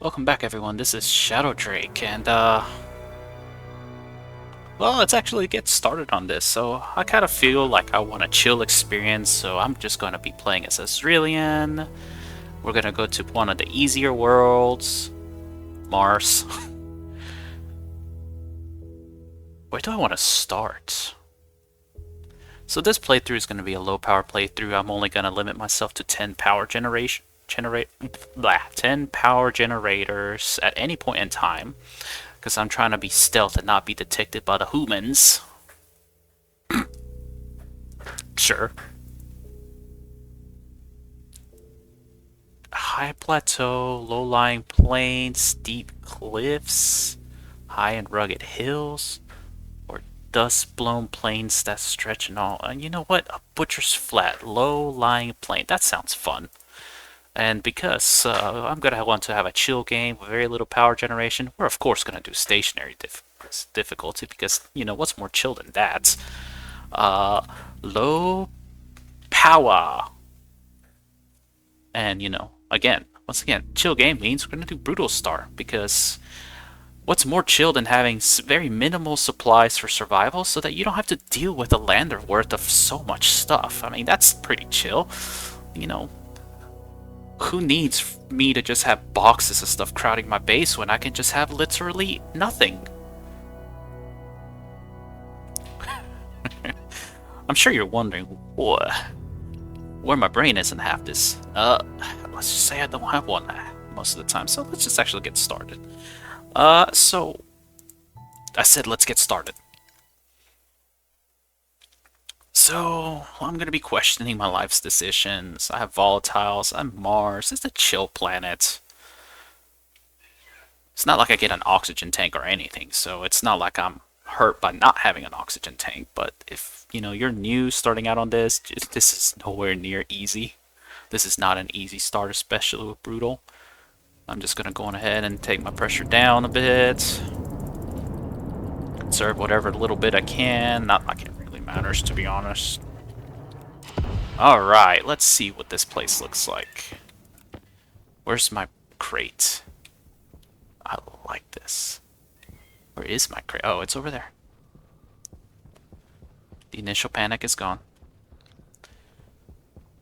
Welcome back, everyone. This is Shadow Drake, and well, let's actually get started on this. So I kind of feel like I want a chill experience, so I'm just going to be playing as a Zrillian. We're going to go to one of the easier worlds, Mars. Where do I want to start? So this playthrough is going to be a low power playthrough. I'm only going to limit myself to 10 power 10 power generators at any point in time, because I'm trying to be stealth and not be detected by the humans. Sure. High plateau, low-lying plains, steep cliffs, high and rugged hills, or dust-blown plains that stretch and all. And you know what? A butcher's flat, low-lying plain. That sounds fun. And because I'm going to want to have a chill game with very little power generation, we're of course going to do stationary difficulty because, you know, what's more chill than that? Uh, Low power. And, you know, once again, chill game means we're going to do Brutal Star because what's more chill than having very minimal supplies for survival so that you don't have to deal with a lander worth of so much stuff? I mean, that's pretty chill. You know, who needs me to just have boxes of stuff crowding my base when I can just have literally nothing? I'm sure you're wondering where my brain isn't half this. Let's just say I don't have one most of the time, so let's just actually get started. So I said let's get started. So I'm gonna be questioning my life's decisions. I have volatiles. I'm Mars. It's a chill planet. It's not like I get an oxygen tank or anything, so it's not like I'm hurt by not having an oxygen tank. But if you know you're new starting out on this, this is nowhere near easy. This is not an easy start, especially with Brutal. I'm just gonna go on ahead and take my pressure down a bit. Conserve whatever little bit I can. Not like it really matters, to be honest. Alright, let's see what this place looks like. Where's my crate? I like this. Where is my crate? Oh, it's over there. The initial panic is gone.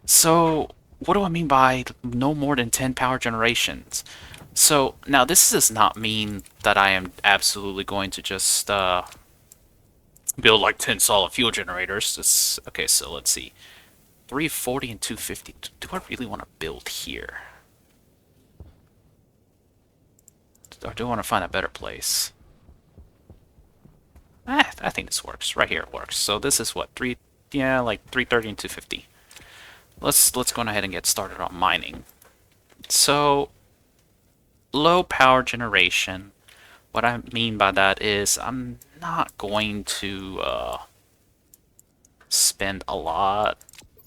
So, what do I mean by no more than 10 power generations? So, now this does not mean that I am absolutely going to just build like 10 solid fuel generators. Okay, so let's see. 340 and 250. Do I really want to build here? Or do I want to find a better place? I think this works. Right here it works. So this is what, like 330 and 250. Let's go ahead and get started on mining. So, low power generation. What I mean by that is I'm not going to spend a lot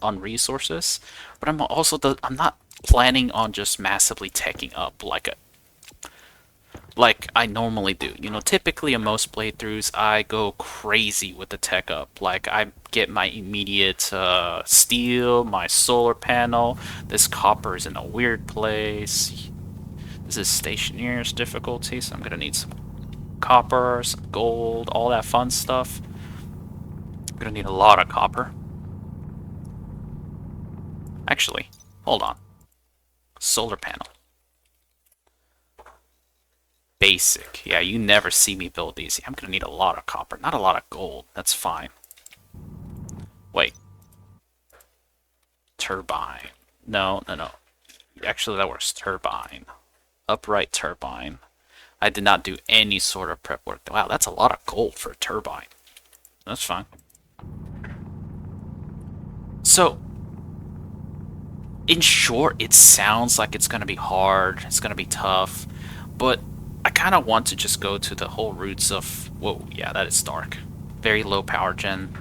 on resources, but I'm not planning on just massively taking up like I normally do. You know, typically in most playthroughs, I go crazy with the tech up. Like, I get my immediate steel, my solar panel. This copper is in a weird place. This is Stationeers difficulty, so I'm gonna need some copper, some gold, all that fun stuff. I'm gonna need a lot of copper. Actually, hold on. Solar panel. Basic. Yeah, you never see me build these. I'm gonna need a lot of copper, not a lot of gold. That's fine. Wait. Turbine. No, no, no. Actually, that works. Turbine. Upright turbine. I did not do any sort of prep work. Wow, that's a lot of gold for a turbine. That's fine. So, in short, it sounds like it's gonna be hard. It's gonna be tough. But I kind of want to just go to the whole roots of... Whoa, yeah, that is dark. Very low power gen.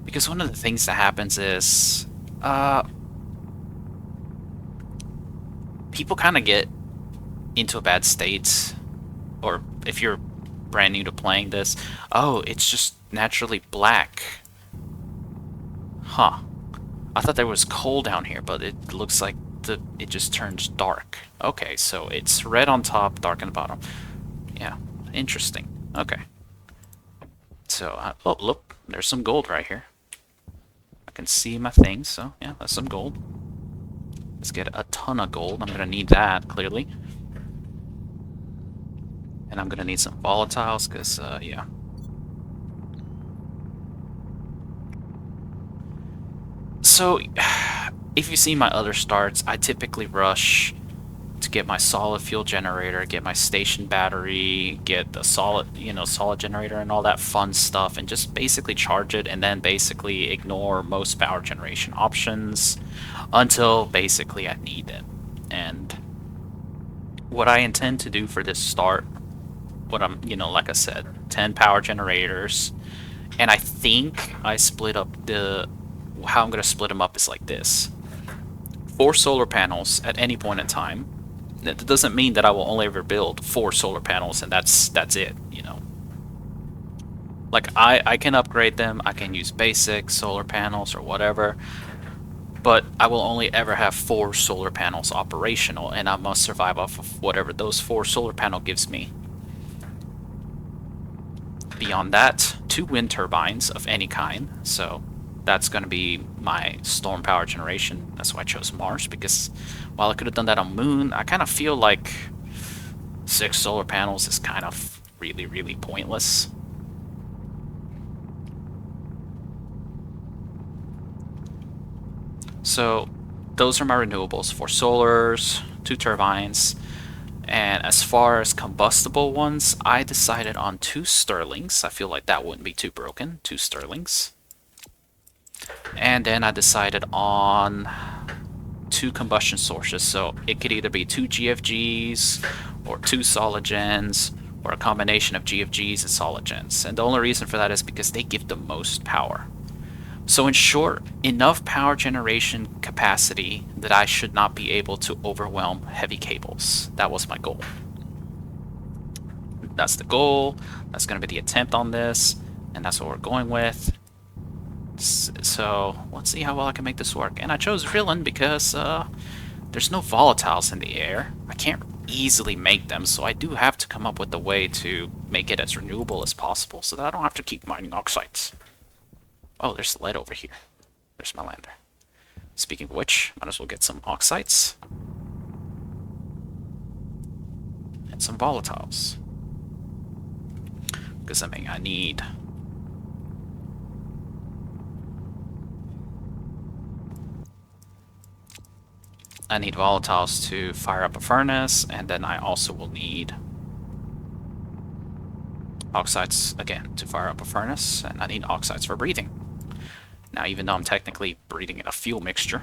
Because one of the things that happens is... people kind of get into a bad state. Or if you're brand new to playing this, oh, it's just naturally black. Huh. I thought there was coal down here, but it looks like it just turns dark? Okay, so it's red on top, dark on the bottom. Yeah, interesting. Okay. So, oh, look, there's some gold right here. I can see my things, so yeah, that's some gold. Let's get a ton of gold. I'm gonna need that, clearly. And I'm gonna need some volatiles, because, yeah. So, if you see my other starts, I typically rush to get my solid fuel generator, get my station battery, get the solid, solid generator and all that fun stuff, and just basically charge it, and then basically ignore most power generation options until basically I need it. And what I intend to do for this start, what I'm, like I said, 10 power generators, and I think I split up how I'm going to split them up is like this. 4 solar panels at any point in time. That doesn't mean that I will only ever build 4 solar panels and that's it, Like, I can upgrade them, I can use basic solar panels or whatever, but I will only ever have 4 solar panels operational, and I must survive off of whatever those 4 solar panel gives me. Beyond that, 2 wind turbines of any kind, so that's going to be my storm power generation. That's why I chose Mars, because while I could have done that on Moon, I kind of feel like 6 solar panels is kind of really, really pointless. So those are my renewables: 4 solars, 2 turbines, and as far as combustible ones, I decided on 2 Stirlings. I feel like that wouldn't be too broken. 2 Stirlings. And then I decided on 2 combustion sources, so it could either be 2 GFGs or 2 solid gens, or a combination of GFGs and solid gens. And the only reason for that is because they give the most power. So in short, enough power generation capacity that I should not be able to overwhelm heavy cables. That was my goal. That's the goal. That's going to be the attempt on this, and that's what we're going with. So let's see how well I can make this work. And I chose Zrillian because there's no volatiles in the air. I can't easily make them, so I do have to come up with a way to make it as renewable as possible so that I don't have to keep mining oxides. Oh, there's lead over here. There's my lander. Speaking of which, might as well get some oxides. And some volatiles. Because, I mean, I need volatiles to fire up a furnace, and then I also will need oxides, again, to fire up a furnace, and I need oxides for breathing. Now, even though I'm technically breathing in a fuel mixture,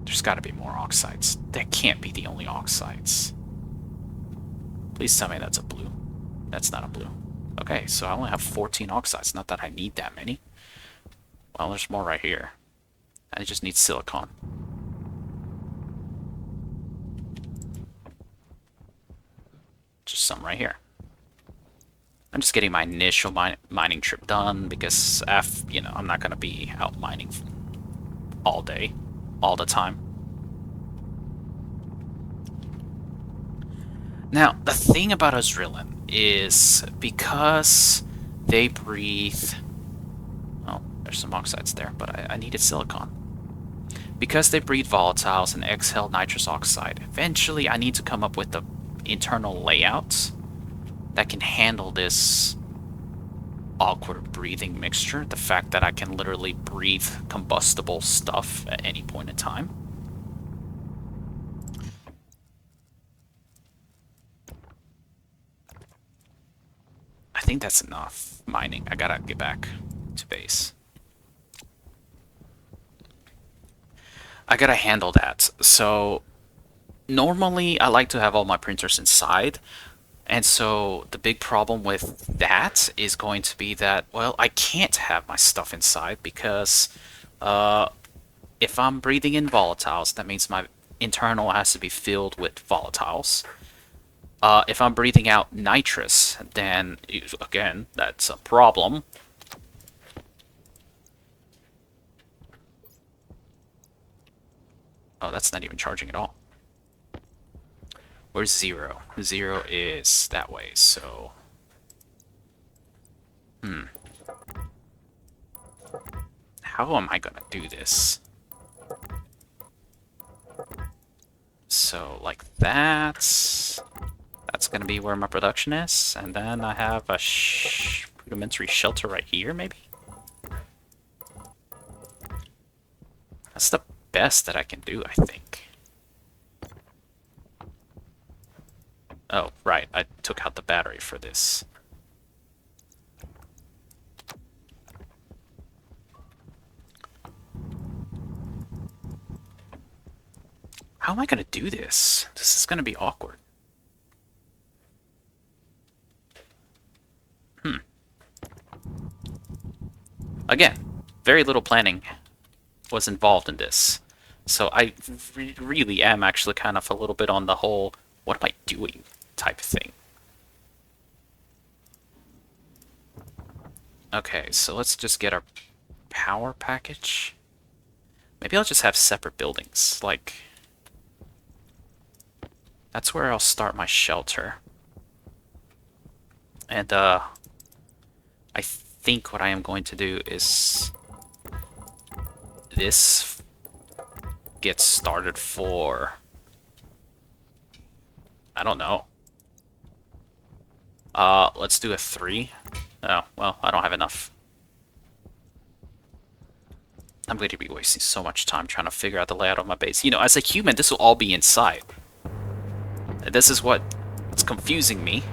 there's got to be more oxides. That can't be the only oxides. Please tell me that's a blue. That's not a blue. Okay, so I only have 14 oxides. Not that I need that many. Well, there's more right here. I just need silicon. Just some right here. I'm just getting my initial mining trip done because, I'm not going to be out mining all day, all the time. Now, the thing about Zrillian is because they breathe... Oh, there's some oxides there, but I needed silicon. Because they breathe volatiles and exhale nitrous oxide, eventually I need to come up with the internal layout that can handle this awkward breathing mixture. The fact that I can literally breathe combustible stuff at any point in time. I think that's enough mining. I gotta get back to base. I gotta handle that. So normally I like to have all my printers inside. And so the big problem with that is going to be that, well, I can't have my stuff inside because if I'm breathing in volatiles, that means my internal has to be filled with volatiles. If I'm breathing out nitrous, then, again, that's a problem. Oh, that's not even charging at all. Where's 0? 0 is that way, so... How am I gonna do this? So, like that. That's gonna be where my production is. And then I have a rudimentary shelter right here, maybe? That's the best that I can do, I think. Oh, right. I took out the battery for this. How am I gonna do this? This is gonna be awkward. Again, very little planning was involved in this. So I really am actually kind of a little bit on the whole, what am I doing type thing. Okay, so let's just get our power package. Maybe I'll just have separate buildings. Like, that's where I'll start my shelter. And, I think what I am going to do is this gets started for, I don't know. Let's do a 3. Oh, well, I don't have enough. I'm going to be wasting so much time trying to figure out the layout of my base. You know, as a human, this will all be inside. This is what's confusing me.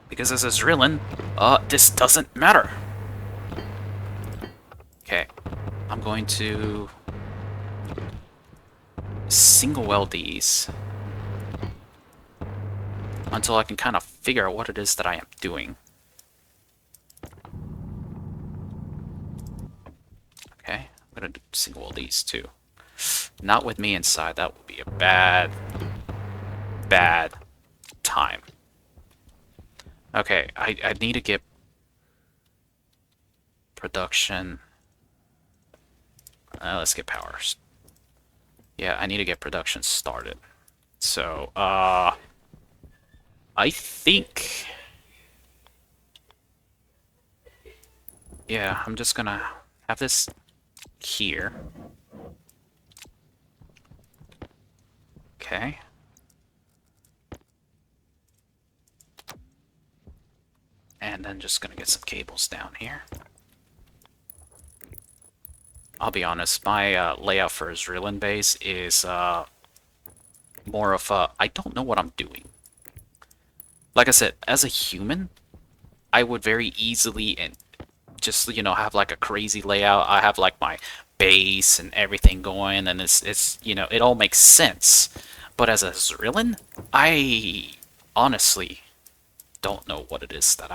Because as a Zrillian, this doesn't matter. Okay, I'm going to single weld these until I can kind of figure out what it is that I am doing. Okay, I'm gonna single weld these too. Not with me inside, that would be a bad time. Okay, I need to get production. Let's get powers. Yeah, I need to get production started. So, I think... Yeah, I'm just gonna have this here. Okay. And then just gonna get some cables down here. I'll be honest, my layout for Zrillian base is more of a, I don't know what I'm doing. Like I said, as a human, I would very easily and just, you know, have like a crazy layout. I have like my base and everything going, and it's you know, it all makes sense. But as a Zrillian, I honestly don't know what it is that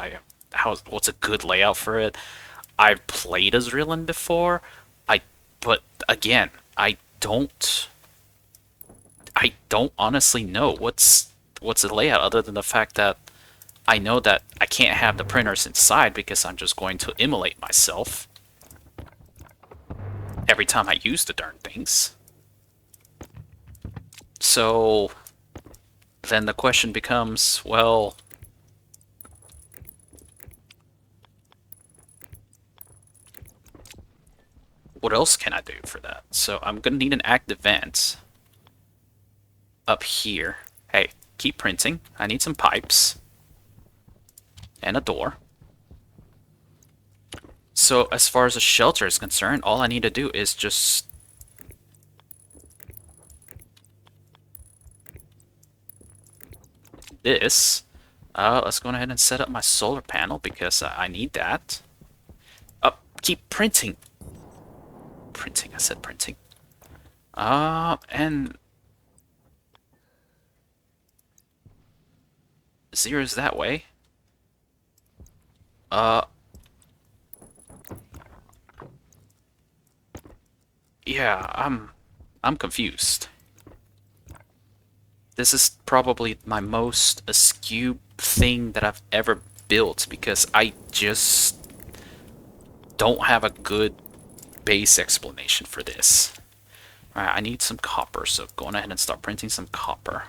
what's a good layout for it. I've played as Zrillian before. But again, I don't honestly know what's the layout other than the fact that I know that I can't have the printers inside because I'm just going to immolate myself every time I use the darn things. So then the question becomes, well, what else can I do for that? So I'm gonna need an active vent up here. Hey, keep printing. I need some pipes. And a door. So as far as a shelter is concerned, all I need to do is just... this. Let's go ahead and set up my solar panel because I need that. Keep printing. Printing, I said printing. And... 0's that way. Yeah, I'm confused. This is probably my most askew thing that I've ever built because I just don't have a good base explanation for this. Alright, I need some copper, so going ahead and start printing some copper.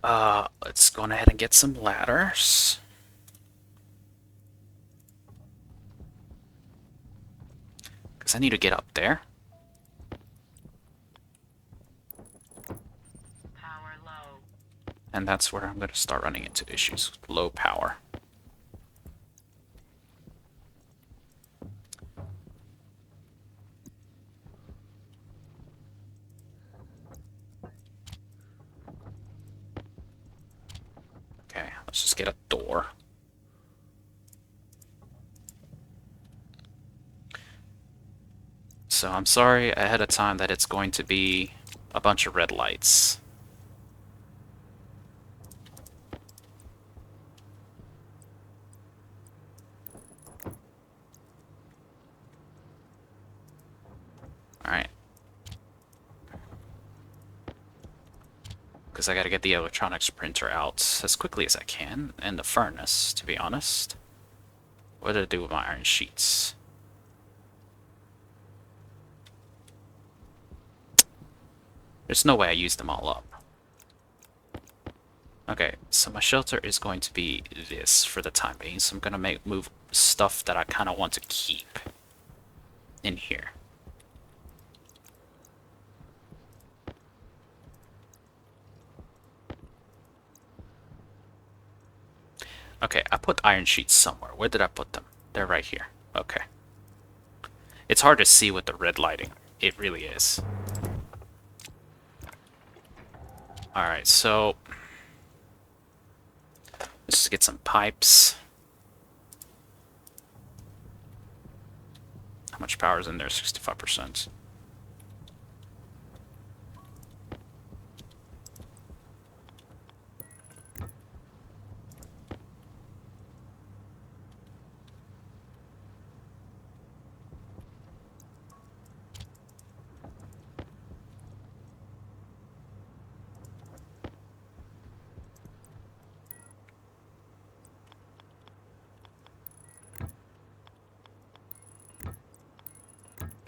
Let's go ahead and get some ladders. Because I need to get up there. Power low. And that's where I'm going to start running into issues. Low power. Okay, let's just get a door. So I'm sorry ahead of time that it's going to be a bunch of red lights. Alright. Because I gotta get the electronics printer out as quickly as I can, and the furnace, to be honest. What did I do with my iron sheets? There's no way I used them all up. Okay, so my shelter is going to be this for the time being, so I'm gonna move stuff that I kind of want to keep in here. Okay, I put iron sheets somewhere. Where did I put them? They're right here. Okay. It's hard to see with the red lighting. It really is. Alright, so let's get some pipes. How much power is in there? 65%.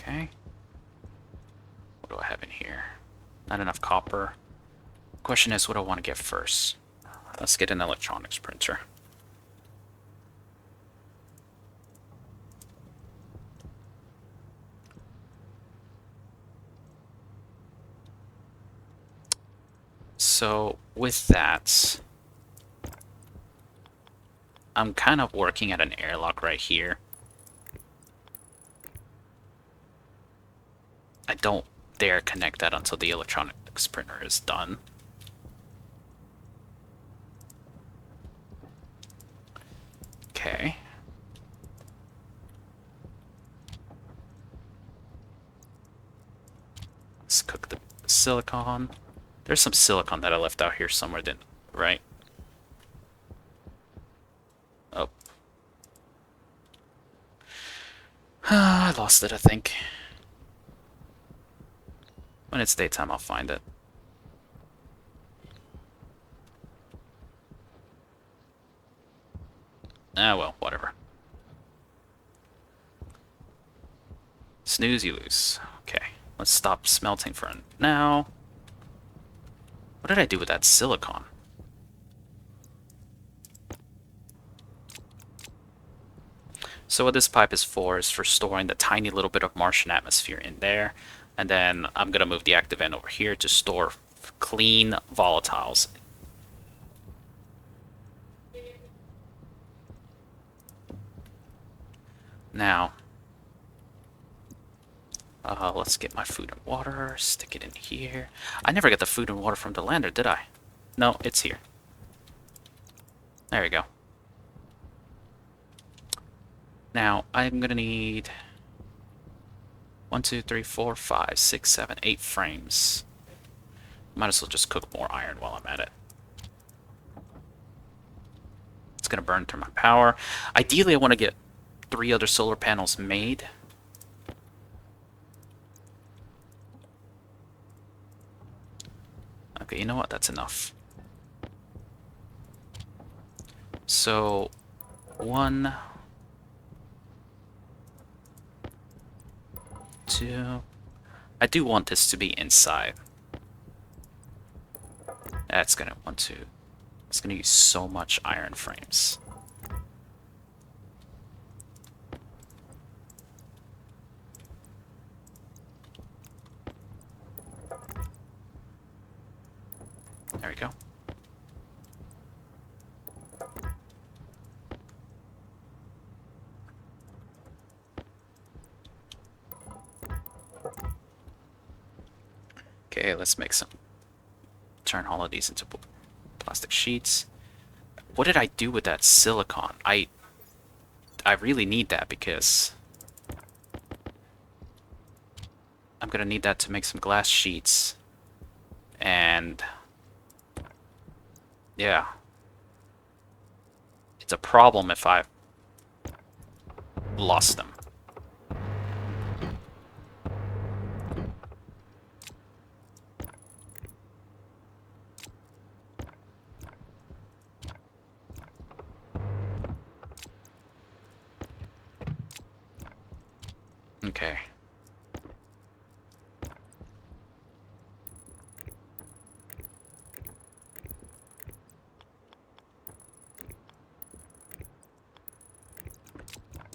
Okay. What do I have in here? Not enough copper. Question is, what do I want to get first? Let's get an electronics printer. So, with that, I'm kind of working at an airlock right here. I don't dare connect that until the electronics printer is done. Okay. Let's cook the silicon. There's some silicon that I left out here somewhere, didn't, right? Oh. I lost it, I think. When it's daytime, I'll find it. Ah, well, whatever. Snooze, you lose. Okay, let's stop smelting for now. What did I do with that silicon? So what this pipe is for storing the tiny little bit of Martian atmosphere in there. And then I'm going to move the active end over here to store clean volatiles. Now, let's get my food and water, stick it in here. I never get the food and water from the lander, did I? No, it's here. There we go. Now, I'm going to need 1, 2, 3, 4, 5, 6, 7, 8 frames. Might as well just cook more iron while I'm at it. It's going to burn through my power. Ideally, I want to get 3 other solar panels made. Okay, you know what? That's enough. So, 1, 2... I do want this to be inside. That's gonna want to... It's gonna use so much iron frames. There we go. Okay, let's make some... Turn all of these into plastic sheets. What did I do with that silicon? I really need that because I'm gonna need that to make some glass sheets. And yeah, it's a problem if I lost them. Okay.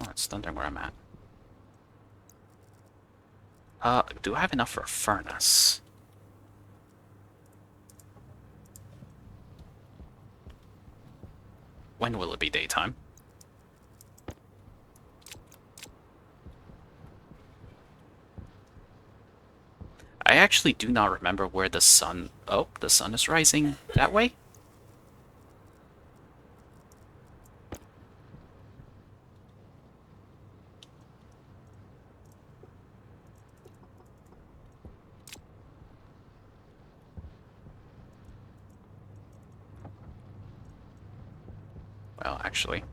Oh, it's thundering where I'm at. Do I have enough for a furnace? When will it be daytime? I actually do not remember where the sun... Oh, the sun is rising that way? Well, actually...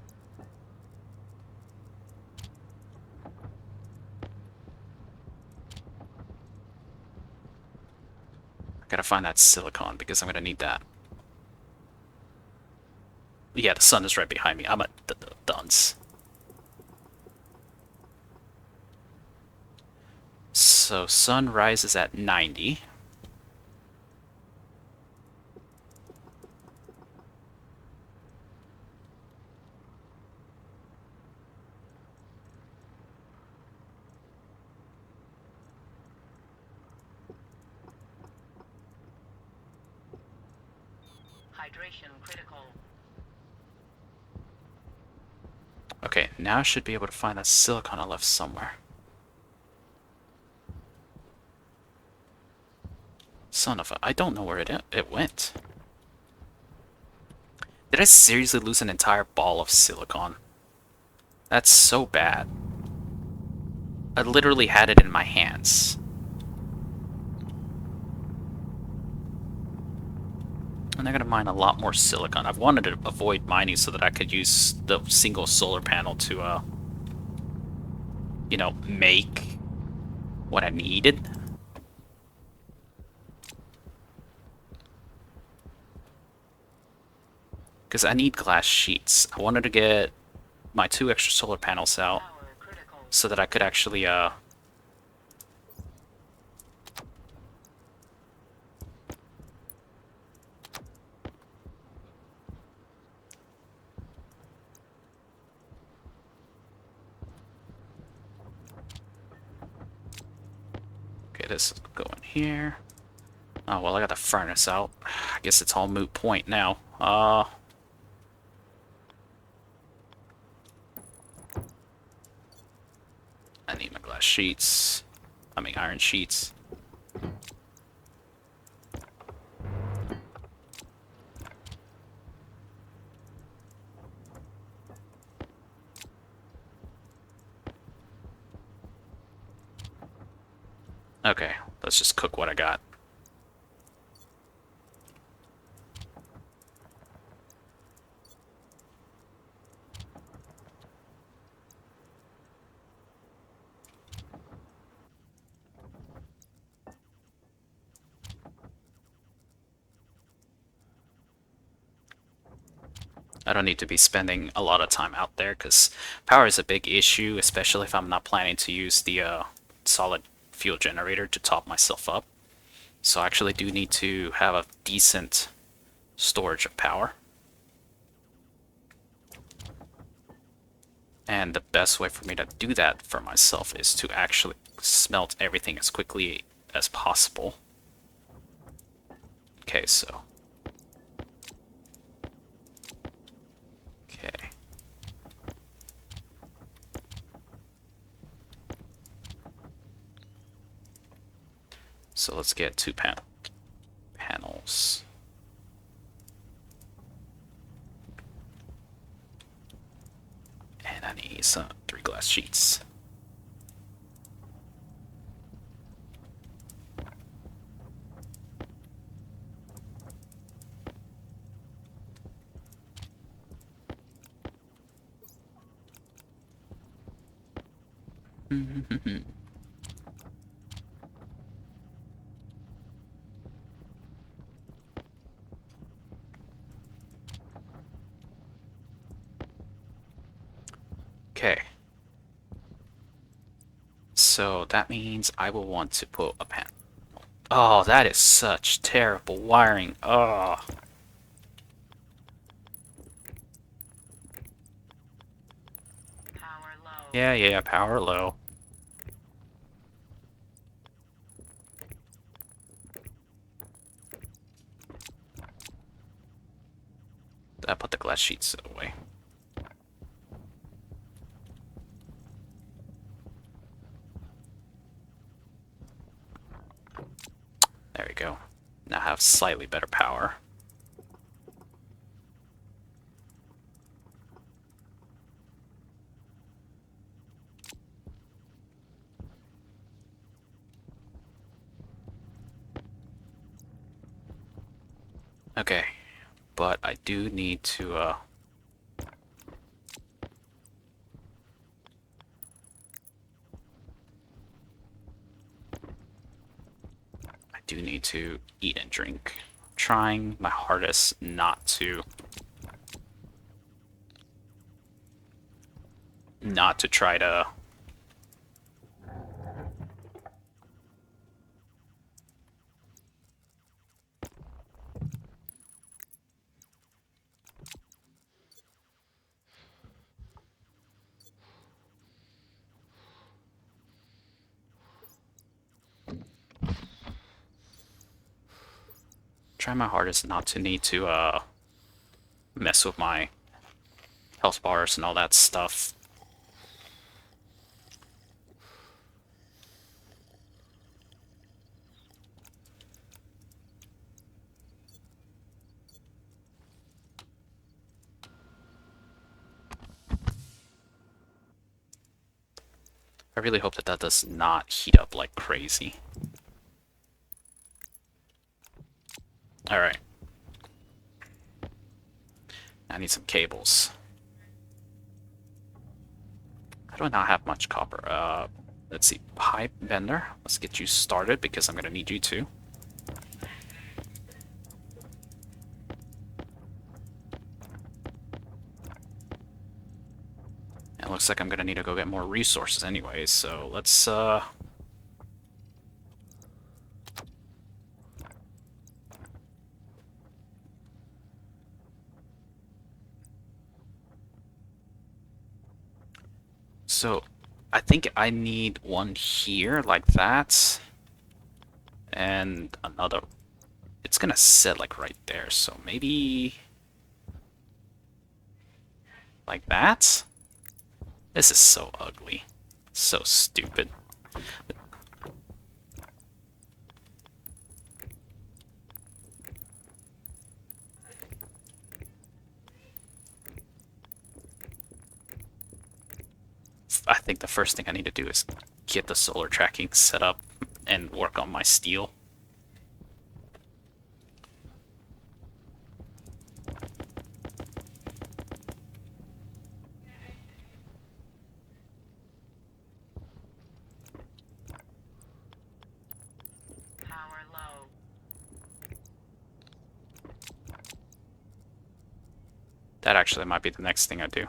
I gotta find that silicon because I'm gonna need that. Yeah, the sun is right behind me. I'm a dunce. So sun rises at 90. Hydration critical. Okay, now I should be able to find that silicon I left somewhere. Son of a... I don't know where it went. Did I seriously lose an entire ball of silicon? That's so bad. I literally had it in my hands. And I gotta mine a lot more silicon. I've wanted to avoid mining so that I could use the single solar panel to, you know, make what I needed. Because I need glass sheets. I wanted to get my 2 extra solar panels out so that I could actually, okay, this is going here. Oh, well, I got the furnace out. I guess it's all moot point now. I need my glass sheets. I mean, iron sheets. Okay, let's just cook what I got. don't need to be spending a lot of time out there because power is a big issue, especially if I'm not planning to use the solid fuel generator to top myself up. So I actually do need to have a decent storage of power. And the best way for me to do that for myself is to actually smelt everything as quickly as possible. Okay, so. Okay. So let's get two panels. And I need some 3 glass sheets. Okay. So that means I will want to put a panel. Oh, that is such terrible wiring. Oh. Power low. Yeah, power low. I put the glass sheets away. There we go. Now I have slightly better power. Okay, but I do need to eat and drink. I'm trying my hardest not to try to need to mess with my health bars and all that stuff. I really hope that that does not heat up like crazy. Alright. I need some cables. I do not have much copper. Let's see. Pipe bender. Let's get you started because I'm going to need you to. It looks like I'm going to need to go get more resources anyways, so let's So, I think I need one here, like that. And another. It's gonna sit like right there, so maybe like that? This is so ugly. So stupid. I think the first thing I need to do is get the solar tracking set up and work on my steel. Power low. That actually might be the next thing I do.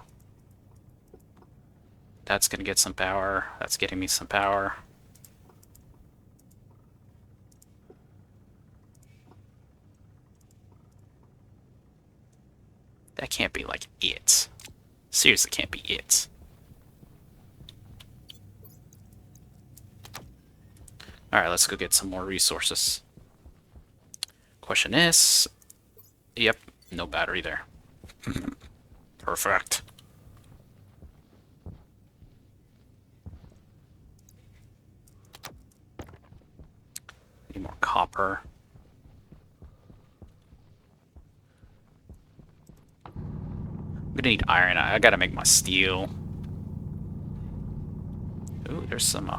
That's gonna get some power. That's getting me some power. That can't be like it. Seriously, can't be it. Alright, let's go get some more resources. Question is... Yep, no battery there. Perfect. Need more copper. I'm gonna need iron. I gotta make my steel. Ooh, there's some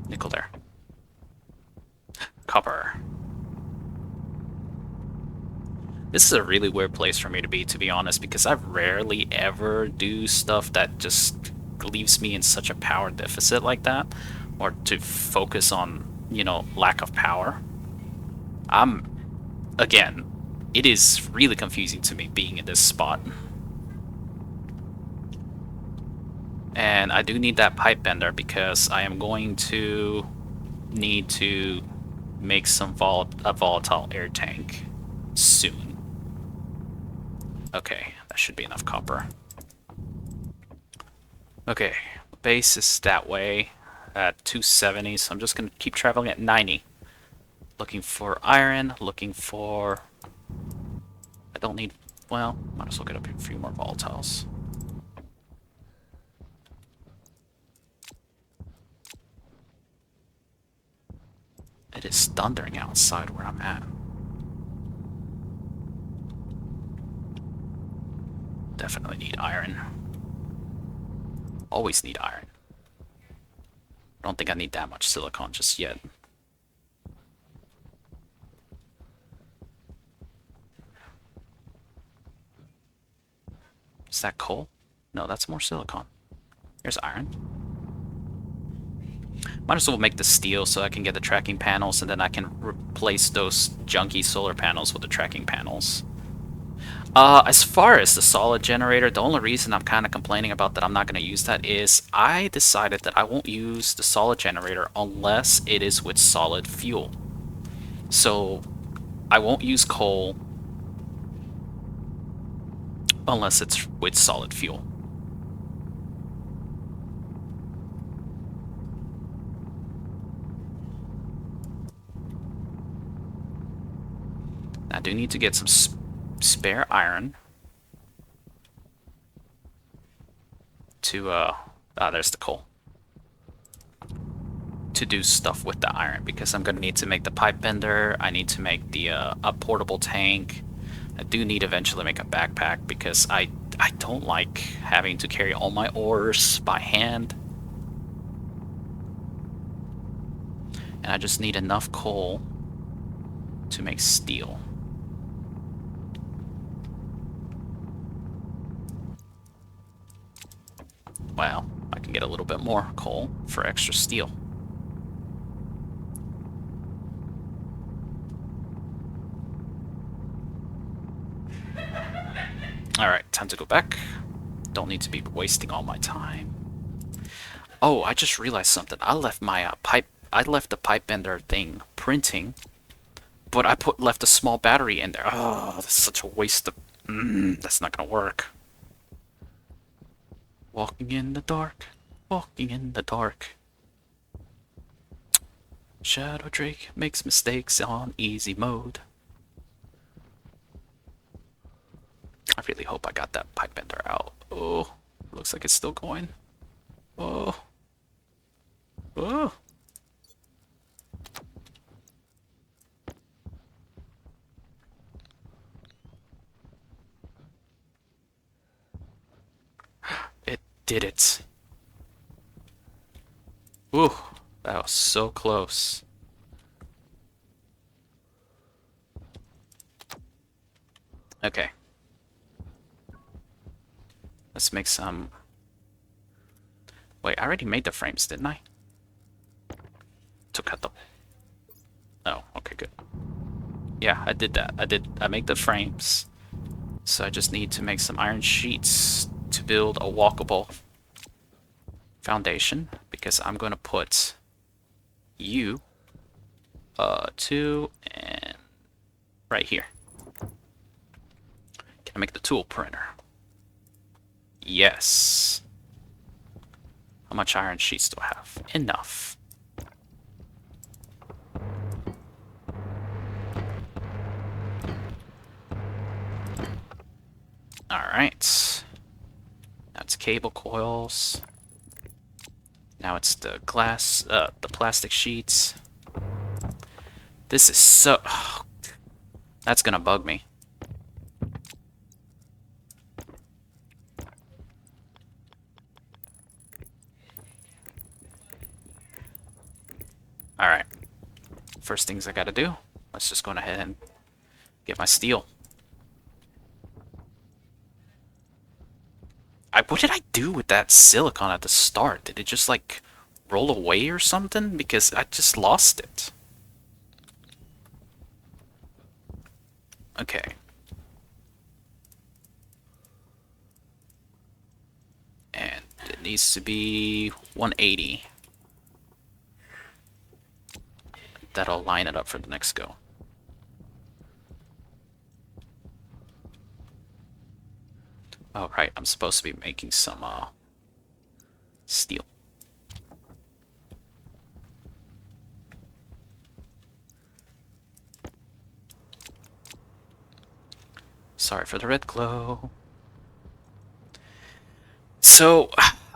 nickel there. Copper. This is a really weird place for me to be honest, because I rarely ever do stuff that just leaves me in such a power deficit like that, or to focus on, you know, lack of power. Again, it is really confusing to me being in this spot. And I do need that pipe bender because I am going to need to make a volatile air tank soon. Okay, that should be enough copper. Okay, base is that way at 270, so I'm just going to keep traveling at 90. Looking for iron, looking for... I don't need... Well, might as well get up a few more volatiles. It is thundering outside where I'm at. Definitely need iron. Always need iron. I don't think I need that much silicon just yet. Is that coal? No, that's more silicon. Here's iron. Might as well make the steel so I can get the tracking panels, and then I can replace those junky solar panels with the tracking panels. As far as the solid generator, the only reason I'm kind of complaining about that I'm not going to use that is I decided that I won't use the solid generator unless it is with solid fuel. So I won't use coal unless it's with solid fuel. I do need to get some spare iron to, there's the coal. To do stuff with the iron, because I'm going to need to make the pipe bender, I need to make the, a portable tank. I do need to eventually make a backpack, because I don't like having to carry all my ores by hand. And I just need enough coal to make steel. Well, I can get a little bit more coal for extra steel. Alright, time to go back. Don't need to be wasting all my time. Oh, I just realized something. I left my I left the pipe bender thing printing, but I left a small battery in there. Oh, that's such a waste of... that's not gonna work. Walking in the dark, walking in the dark. Shadow Drake makes mistakes on easy mode. I really hope I got that pipe bender out. Oh, looks like it's still going. Oh. Oh. It did it. Ooh, that was so close. Okay. Let's make some... Wait, I already made the frames, didn't I? To cut them. Oh, okay, good. Yeah, Yeah, I did that. I made the frames. So I just need to make some iron sheets to build a walkable foundation, because I'm going to put you, 2, and right here. Can I make the tool printer? Yes. How much iron sheets do I have? Enough. Alright. Now it's cable coils. Now it's the glass, the plastic sheets. This is so... that's gonna bug me. Alright. First things I gotta do, let's just go ahead and get my steel. What did I do with that silicon at the start? Did it just, like, roll away or something? Because I just lost it. Okay. And it needs to be 180. That'll line it up for the next go. Oh, right, I'm supposed to be making some, steel. Sorry for the red glow. So,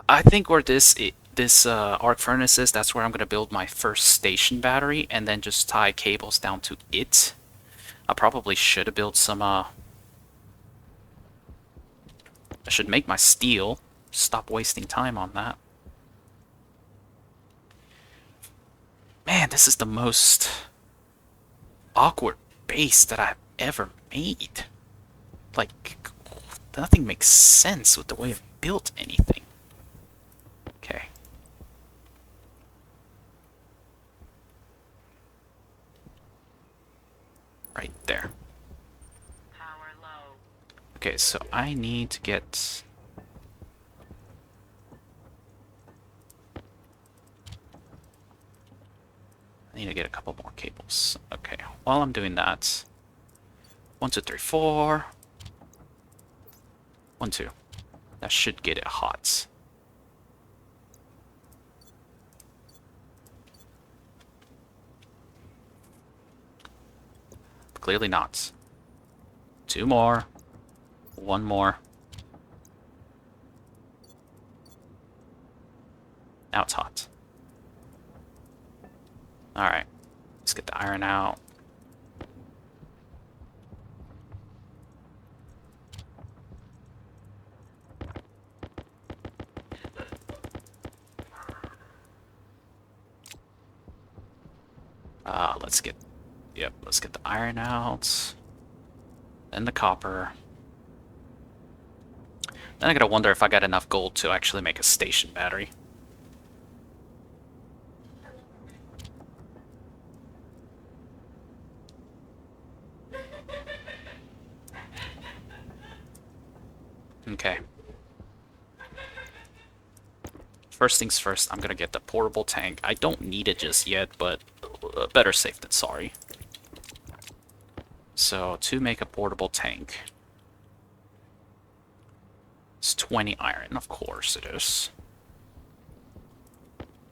I think where this arc furnace is, that's where I'm gonna build my first station battery, and then just tie cables down to it. I probably should have built some, I should make my steel. Stop wasting time on that. Man, this is the most awkward base that I've ever made. Like, nothing makes sense with the way I've built anything. Okay. Right there. Power low. Okay, so I need to get... I need to get a couple more cables. Okay, while I'm doing that... 1, 2, 3, 4... 1, 2. That should get it hot. Clearly not. 2 more. 1 more. Now it's hot. Alright. Let's get the iron out. Let's get... Yep, let's get the iron out. Then the copper. Then I gotta wonder if I got enough gold to actually make a station battery. Okay. First things first, I'm gonna get the portable tank. I don't need it just yet, but better safe than sorry. So, to make a portable tank, it's 20 iron. Of course it is.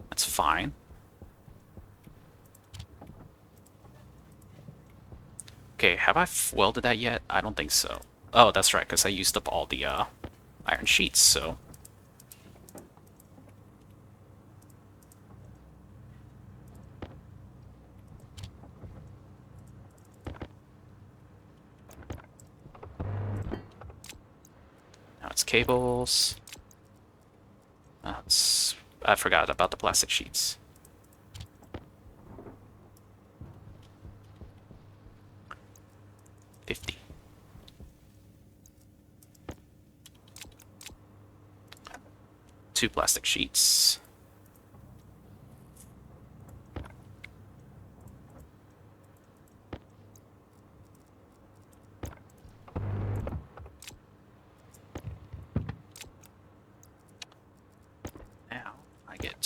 That's fine. Okay, have I welded that yet? I don't think so. Oh, that's right, because I used up all the iron sheets, so... Now it's cables. I forgot about the plastic sheets. $50. Two plastic sheets.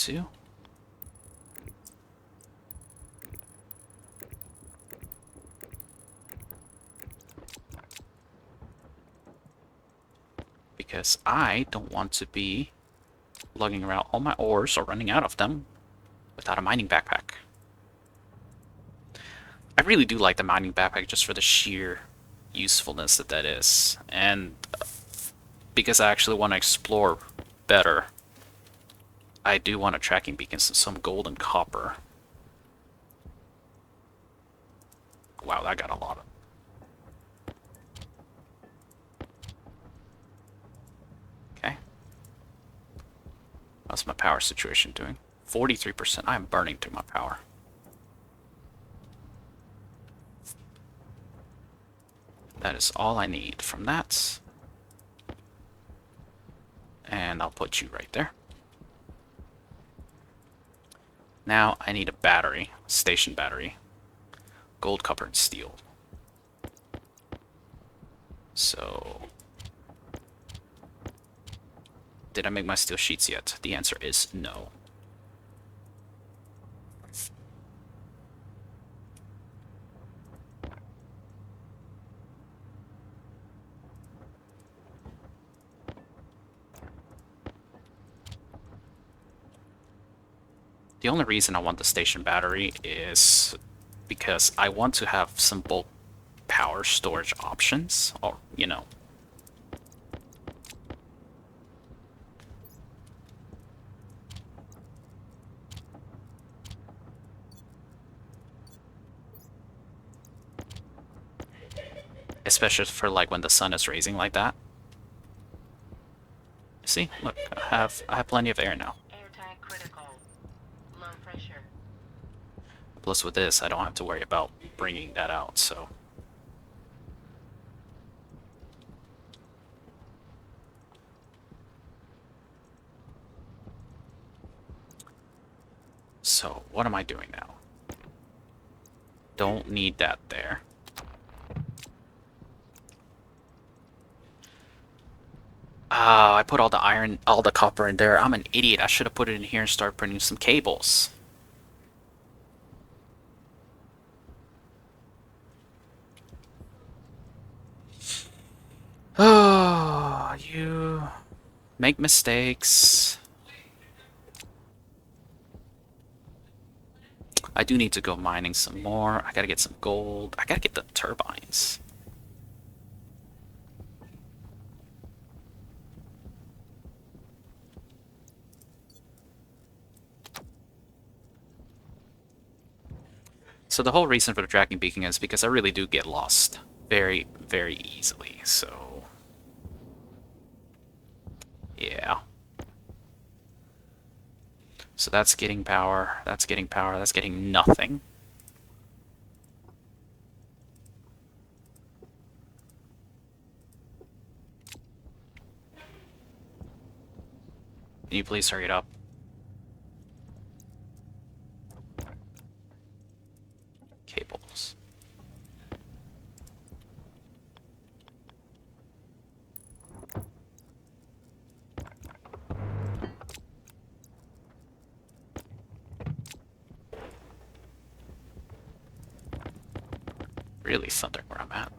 to. Because I don't want to be lugging around all my ores or running out of them without a mining backpack. I really do like the mining backpack just for the sheer usefulness that is. And because I actually want to explore better, I do want a tracking beacon, some gold and copper. Wow, that got a lot of... Okay. How's my power situation doing? 43%. I'm burning through my power. That is all I need from that. And I'll put you right there. Now I need a battery, station battery. Gold, copper, and steel. So... did I make my steel sheets yet? The answer is no. The only reason I want the station battery is because I want to have some bulk power storage options, or, you know. Especially for like when the sun is raising like that. See, look, I have plenty of air now. Airtight critical. Low pressure. Plus with this, I don't have to worry about bringing that out, so... So, what am I doing now? Don't need that there. Ah, I put all the iron, all the copper in there. I'm an idiot. I should have put it in here and started putting some cables. Oh, you make mistakes. I do need to go mining some more. I gotta get some gold. I gotta get the turbines. So the whole reason for the tracking beacon is because I really do get lost very, very easily, so... yeah. So that's getting power, that's getting power, that's getting nothing. Can you please hurry it up? Cables. Really thundering where I'm at.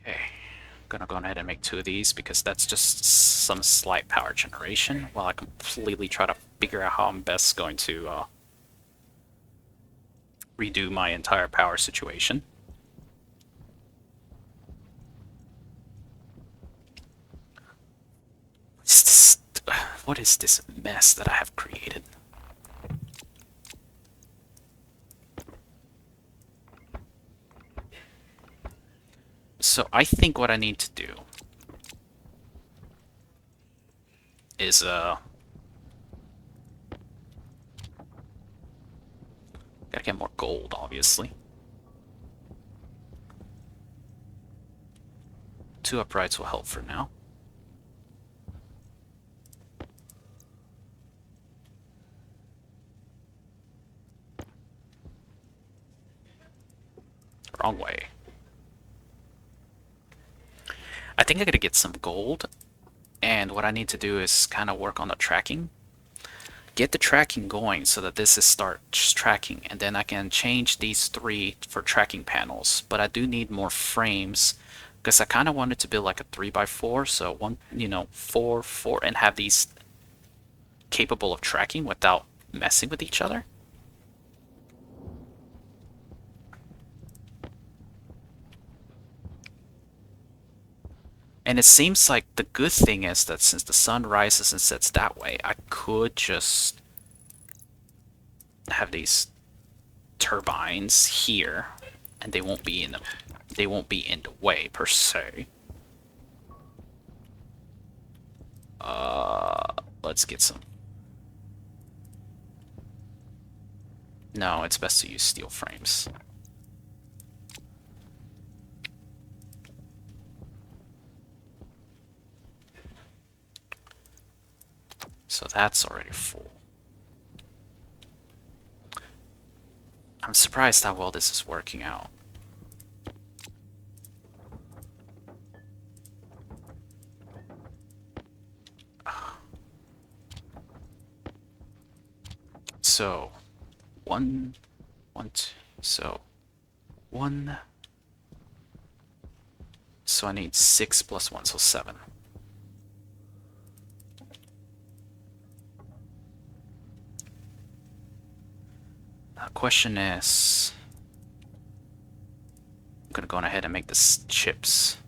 Okay, gonna go ahead and make 2 of these because that's just some slight power generation while I completely try to figure out how I'm best going to redo my entire power situation. What is this mess that I have created? So I think what I need to do is gotta get more gold, obviously. 2 uprights will help for now. Wrong way. I think I gotta get some gold, and what I need to do is kind of work on the tracking. Get the tracking going so that this is starts tracking, and then I can change these 3 for tracking panels. But I do need more frames because I kind of wanted to build like a 3x4, so one, 4, 4, and have these capable of tracking without messing with each other. And it seems like the good thing is that since the sun rises and sets that way, I could just have these turbines here, and they won't be in the way per se. Let's get some. No, it's best to use steel frames. So that's already full. I'm surprised how well this is working out. So, one, two, so, 1. So I need 6 plus 1, so 7. The question is, I'm gonna go on ahead and make this chips.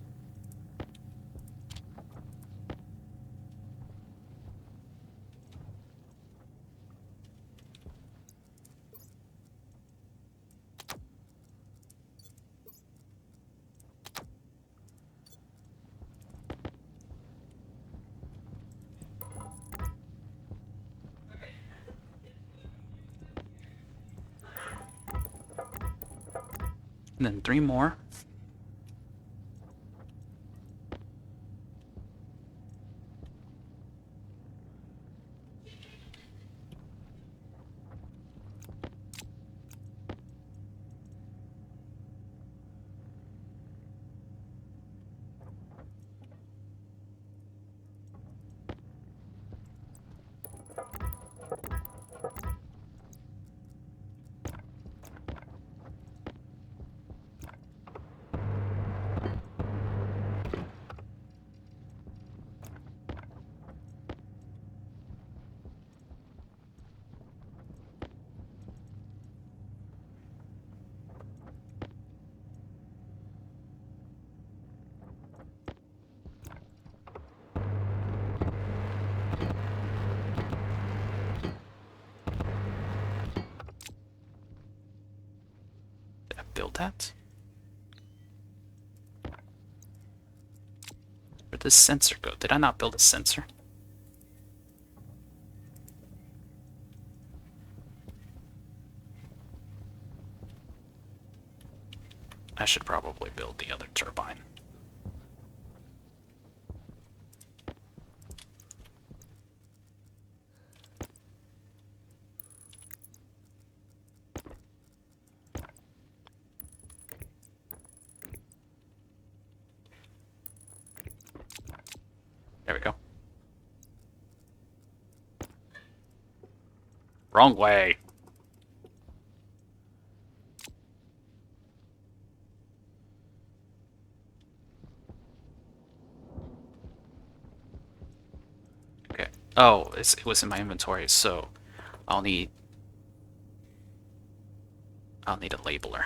And then 3 more. Did I build that? Where'd this sensor go? Did I not build a sensor? I should probably build the other turbine. There we go. Wrong way. Okay. Oh, it was in my inventory, so I'll need a labeler.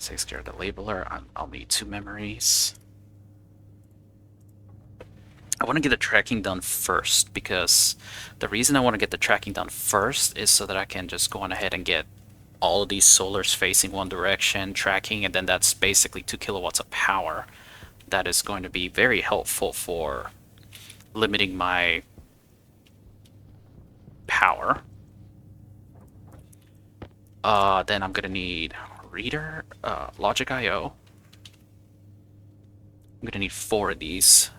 takes care of the labeler. I'll need 2 memories. I want to get the tracking done first because the reason I want to get the tracking done first is so that I can just go on ahead and get all of these solars facing one direction, tracking, and then that's basically 2 kilowatts of power. That is going to be very helpful for limiting my power. Then I'm gonna need reader, logic IO. I'm gonna need 4 of these.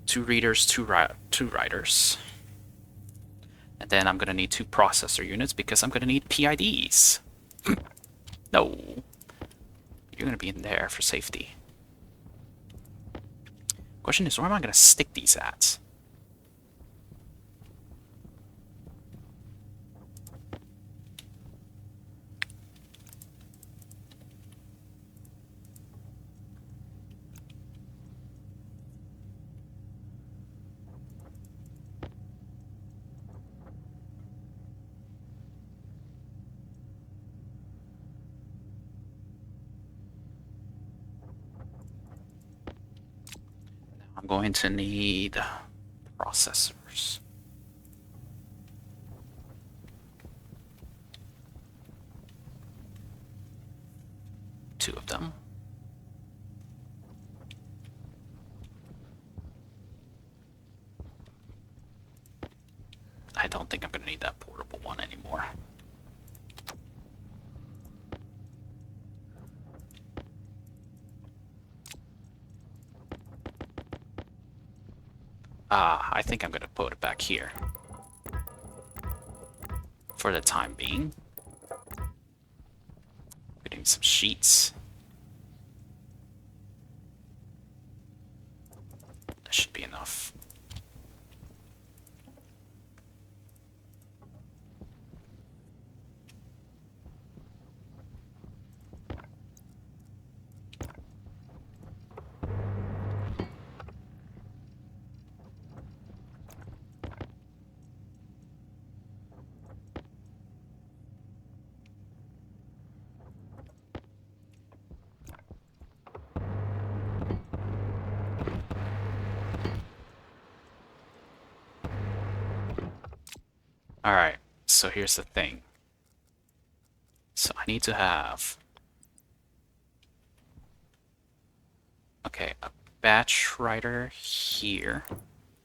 2 readers, 2 writers. And then I'm gonna need 2 processor units because I'm gonna need PIDs. No. You're gonna be in there for safety. Question is, where am I gonna stick these at? I'm going to need processors. 2 of them. I don't think I'm going to need that portable one anymore. I think I'm going to put it back here for the time being. Getting some sheets. That should be enough. Alright, so here's the thing. So I need to have... Okay, a batch writer here,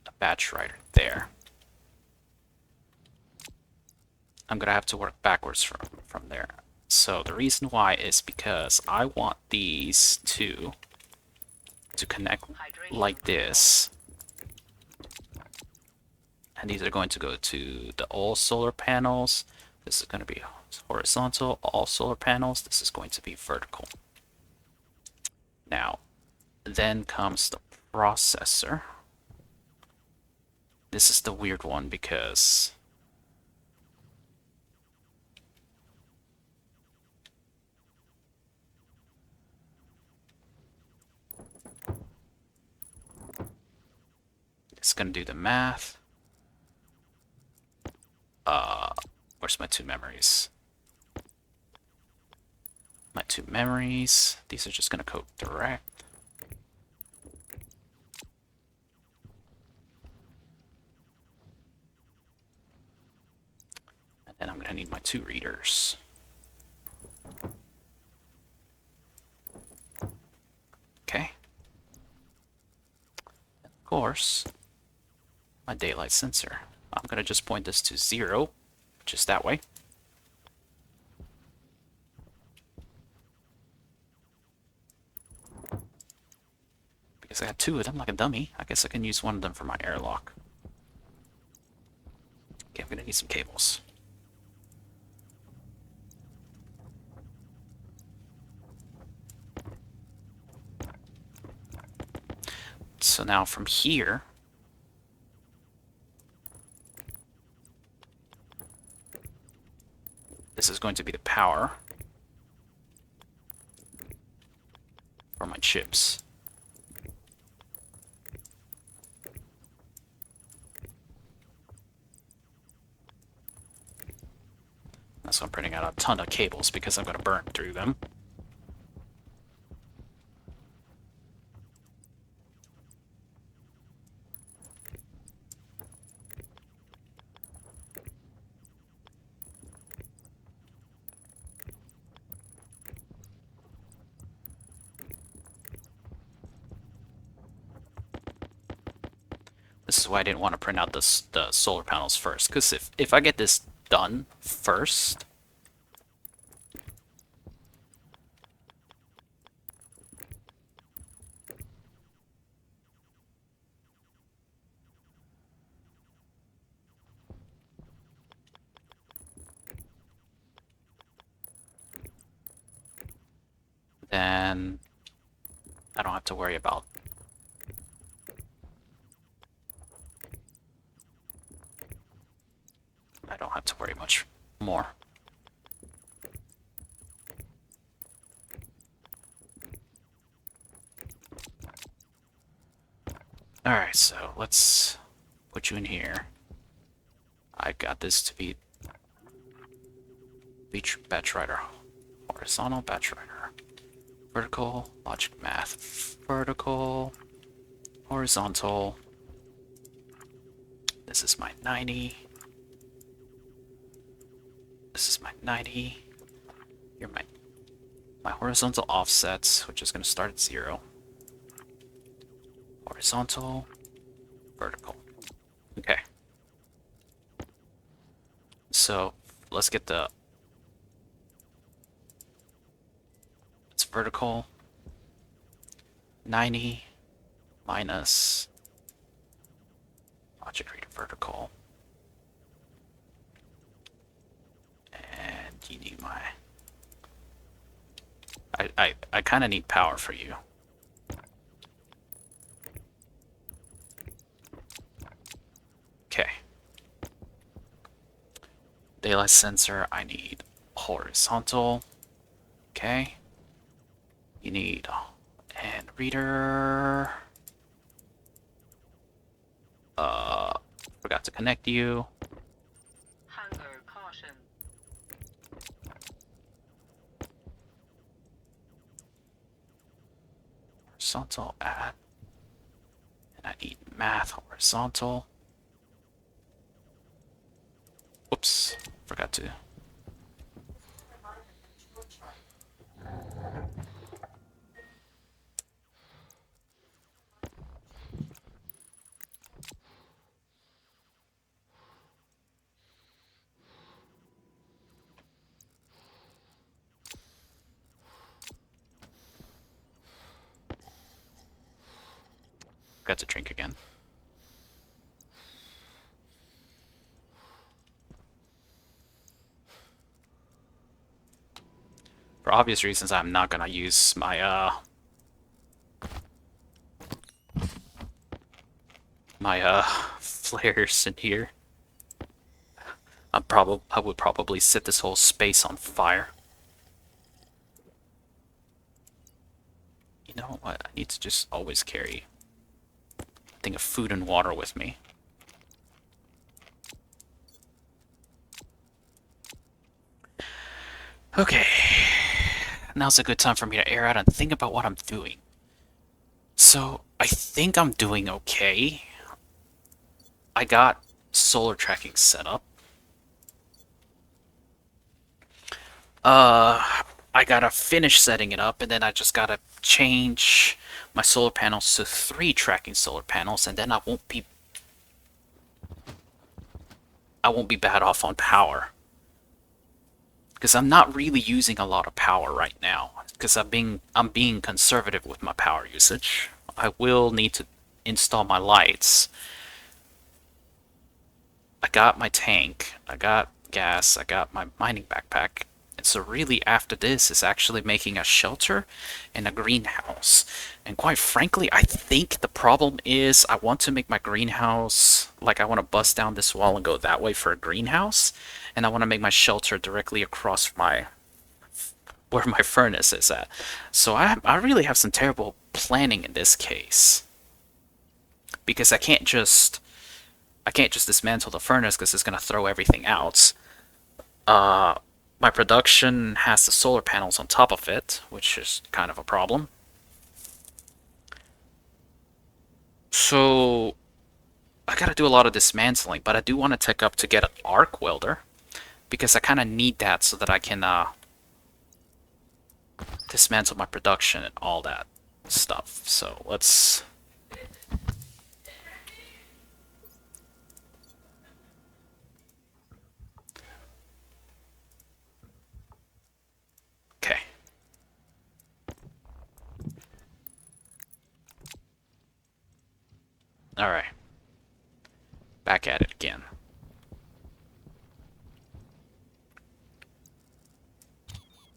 a batch writer there. I'm gonna have to work backwards from there. So the reason why is because I want these two to connect like this. And these are going to go to the all solar panels. This is going to be horizontal, all solar panels. This is going to be vertical. Now, then comes the processor. This is the weird one because it's going to do the math. Where's my 2 memories? My 2 memories. These are just going to code direct. And then I'm going to need my 2 readers. Okay. And of course, my daylight sensor. I'm going to just point this to 0, which is that way. Because I got 2 of them like a dummy. I guess I can use one of them for my airlock. Okay, I'm going to need some cables. So now from here, this is going to be the power for my chips. So I'm printing out a ton of cables because I'm going to burn through them. is why I didn't want to print out the solar panels first. Because if I get this done first, then I don't have to worry about. I don't have to worry much more. Alright, so let's put you in here. I got this to be batch writer. Horizontal batch writer. Vertical, logic math. Vertical, horizontal. This is my 90. This is my 90. Here are my horizontal offsets, which is going to start at 0. Horizontal, vertical. Okay. So let's get the. It's vertical. 90 minus logic reader vertical. And you need my. I kind of need power for you. Okay. Daylight sensor, I need horizontal. Okay. You need and reader. Forgot to connect you. Hunger caution. Horizontal add. And I need math horizontal. Oops, forgot to. Got to drink again. For obvious reasons, I'm not gonna use my flares in here. I would probably set this whole space on fire. You know what? I need to just always carry a thing of food and water with me. Okay. Now's a good time for me to air out and think about what I'm doing. So, I think I'm doing okay. I got solar tracking set up. I gotta finish setting it up, and then I just gotta change my solar panels to 3 tracking solar panels, and then I won't be bad off on power. Because I'm not really using a lot of power right now. Because I'm being conservative with my power usage. I will need to install my lights. I got my tank. I got gas. I got my mining backpack. And so really after this is actually making a shelter and a greenhouse. And quite frankly, I think the problem is I want to make my greenhouse, like I want to bust down this wall and go that way for a greenhouse. And I want to make my shelter directly across where my furnace is at. So I really have some terrible planning in this case. Because I can't just dismantle the furnace because it's going to throw everything out. My production has the solar panels on top of it, which is kind of a problem. So I gotta do a lot of dismantling, but I do want to tech up to get an arc welder because I kind of need that so that I can dismantle my production and all that stuff. So let's Alright, back at it again.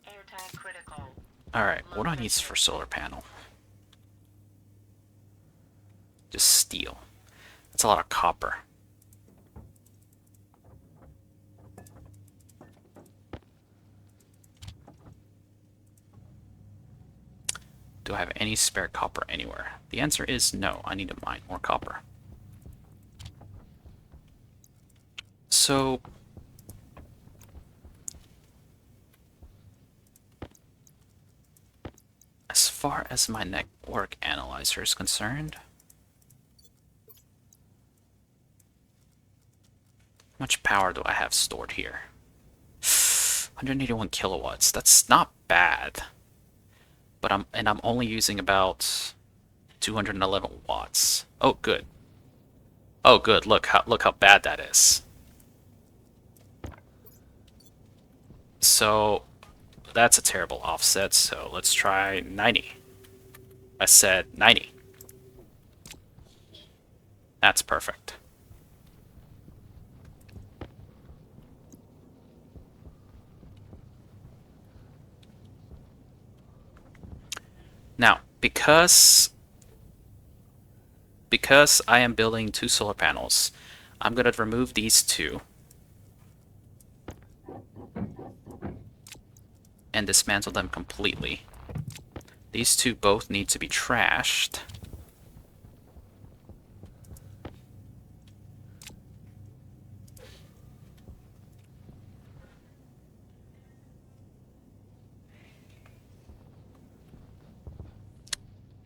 Airtime critical. Alright, Low what do I need for pressure. solar panel? Just steel. That's a lot of copper. Do I have any spare copper anywhere? The answer is no. I need to mine more copper. So, as far as my network analyzer is concerned, how much power do I have stored here? 181 kilowatts. That's not bad. But I'm only using about 211 watts. Oh, good. Oh, good. Look how bad that is. So that's a terrible offset. So let's try 90. I said 90. That's perfect. Now, because I am building two solar panels, I'm going to remove these two and dismantle them completely. These two both need to be trashed.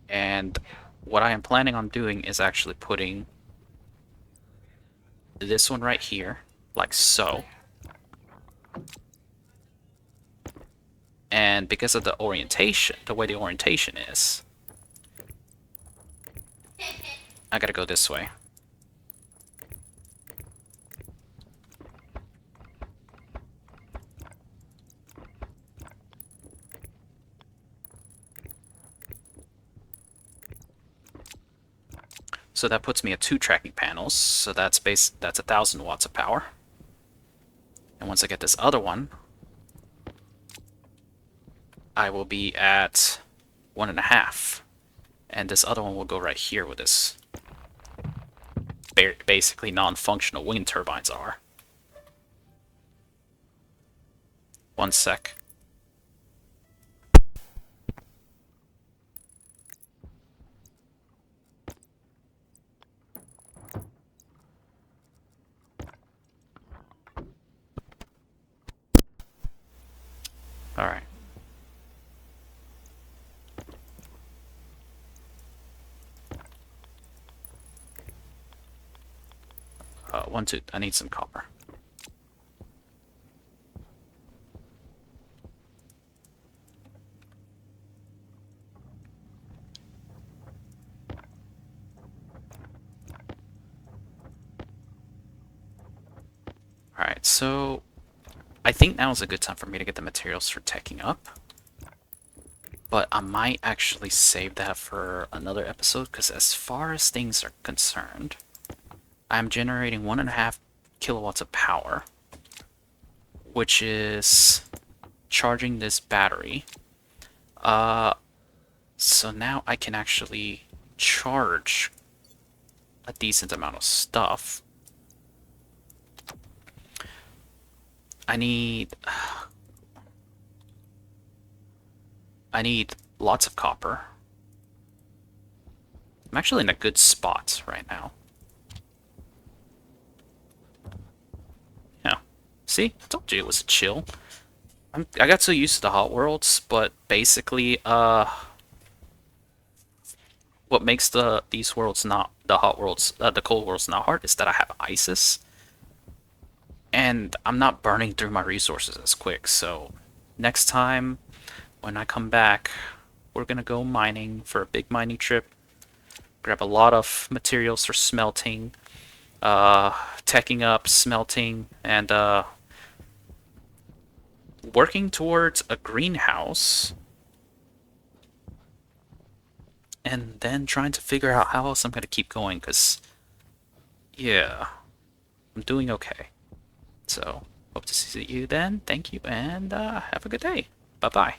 And what I am planning on doing is actually putting this one right here, like so. And because of the orientation, the way the orientation is, I gotta go this way. So that puts me at two tracking panels. So that's 1,000 watts of power. And once I get this other one, I will be at 1.5. And this other one will go right here with this basically non-functional wind turbines are. One sec. Alright. One, two. I need some copper. Alright, so I think now is a good time for me to get the materials for teching up. But I might actually save that for another episode, because as far as things are concerned, I'm generating 1.5 kilowatts of power, which is charging this battery. So now I can actually charge a decent amount of stuff. I need lots of copper. I'm actually in a good spot right now. Yeah. See? I told you it was chill. I got so used to the hot worlds, but basically, what makes these worlds not the hot worlds, the cold worlds not hard is that I have ISIS, and I'm not burning through my resources as quick. So next time when I come back, we're gonna go mining for a big mining trip. Grab a lot of materials for smelting, teching up, smelting, and working towards a greenhouse and then trying to figure out how else I'm gonna keep going. Cause yeah, I'm doing okay. So hope to see you then. Thank you, and have a good day. Bye bye.